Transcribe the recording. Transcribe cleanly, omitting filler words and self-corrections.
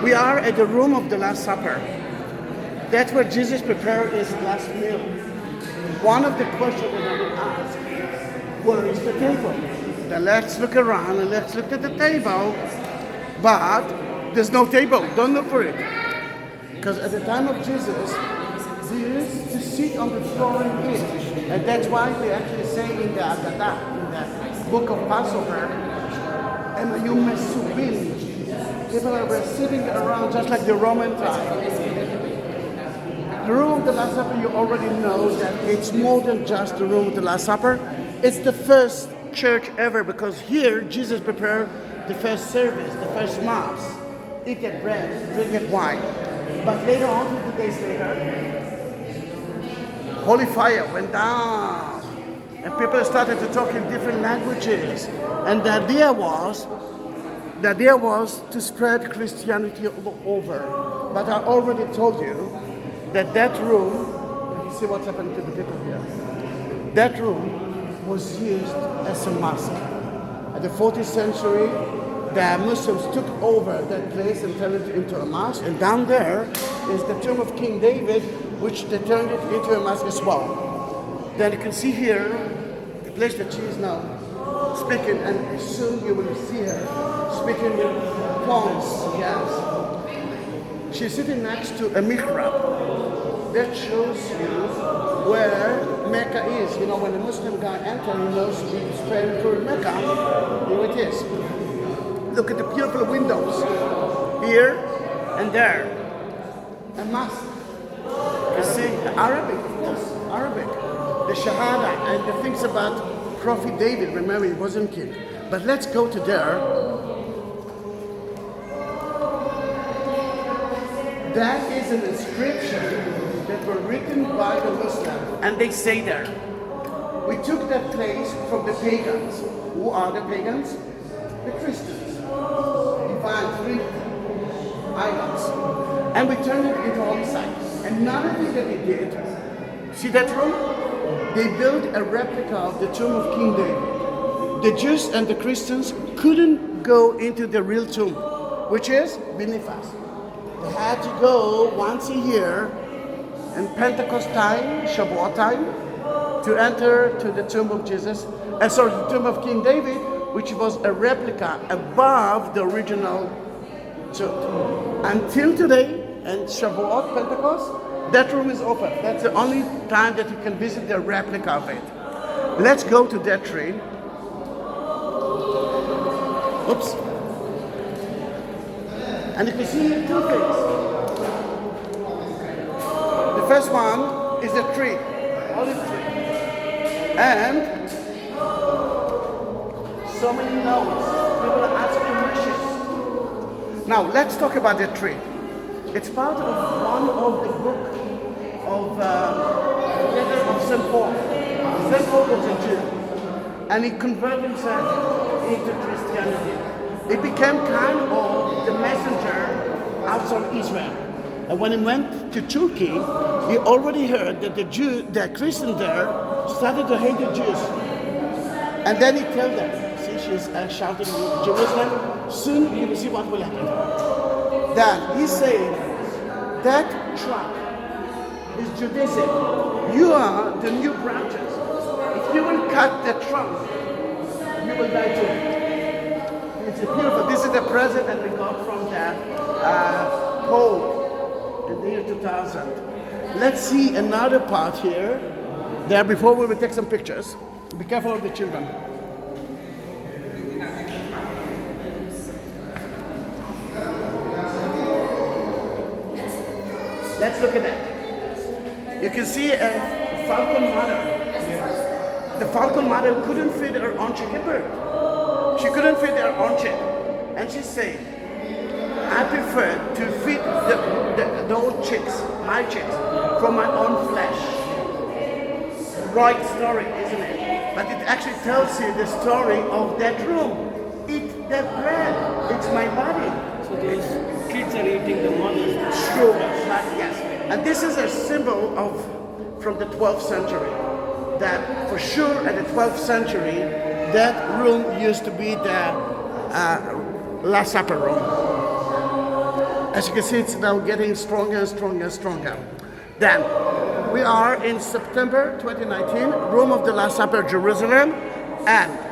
We are at the room of the Last Supper. That's where Jesus prepared his last meal. One of the questions that I will ask, where is the table? Then let's look around and let's look at the table. But there's no table. Don't look for it. Because at the time of Jesus, they used to sit on the floor and eat. And that's why we actually say in the Haggadah, in the book of Passover, people are sitting around just like the Roman time. The room of the Last Supper, you already know that it's more than just the room of the Last Supper. It's the first church ever because here Jesus prepared the first service, the first mass. Eat that bread, drink that wine. But later on, 50 days later, holy fire went down. And people started to talk in different languages. And the idea was to spread Christianity all over. But I already told you that room, you see what's happening to the people here. That room was used as a mosque. At the 14th century, the Muslims took over that place and turned it into a mosque. And down there is the tomb of King David, which they turned it into a mosque as well. Then you can see here the place that she is now speaking, and soon you will see her speaking with tongues. Yes. She's sitting next to a mihrab. That shows you where Mecca is. You know, when a Muslim guy enters, he knows he's praying for Mecca. Here it is. Look at the beautiful windows here and there. A mosque. You see, Arabic. Yes, Arabic. The Shahada and the things about Prophet David. Remember, he wasn't king. But let's go to there. That is an inscription that were written by the Muslims, and they say there, we took that place from the pagans. Who are the pagans? The Christians. Divine three idols. And we turned it into holy site. Another thing that they did, see that room? They built a replica of the tomb of King David. The Jews and the Christians couldn't go into the real tomb, which is beneath us. They had to go once a year in Pentecost time, Shavuot time, to enter to the tomb of Jesus, the tomb of King David, which was a replica above the original tomb. Until today, and Shavuot, Pentecost, that room is open. That's the only time that you can visit the replica of it. Let's go to that tree. Oops. And you can see two things. The first one is a tree, olive tree. And so many notes. People are asking wishes. Now, let's talk about the tree. It's part of one of the book of letter of St. Paul. St. Paul was a Jew, and he converted himself into Christianity. He became kind of the messenger outside Israel. And when he went to Turkey, he already heard that the Christians there started to hate the Jews. And then he told them, see, she's shouting in Jerusalem, soon you will see what will happen. Then he said, that trunk is Judaism. You are the new branches. If you will cut the trunk, you will die too. It's beautiful. This is the present that we got from the Pope in the year 2000. Let's see another part here. There, before we will take some pictures. Be careful of the children. Let's look at that. You can see a falcon mother. The falcon mother couldn't feed her own chicken bird. She couldn't feed her own chick. And she said, I prefer to feed those chicks, my chicks, from my own flesh. Right story, isn't it? But it actually tells you the story of that room. Eat that bread. It's my body. So these kids are eating the mother's True. Yes. And this is a symbol from the 12th century. That for sure at the 12th century, that room used to be the Last Supper room. As you can see, it's now getting stronger and stronger and stronger. Then, we are in September 2019, Room of the Last Supper, Jerusalem, and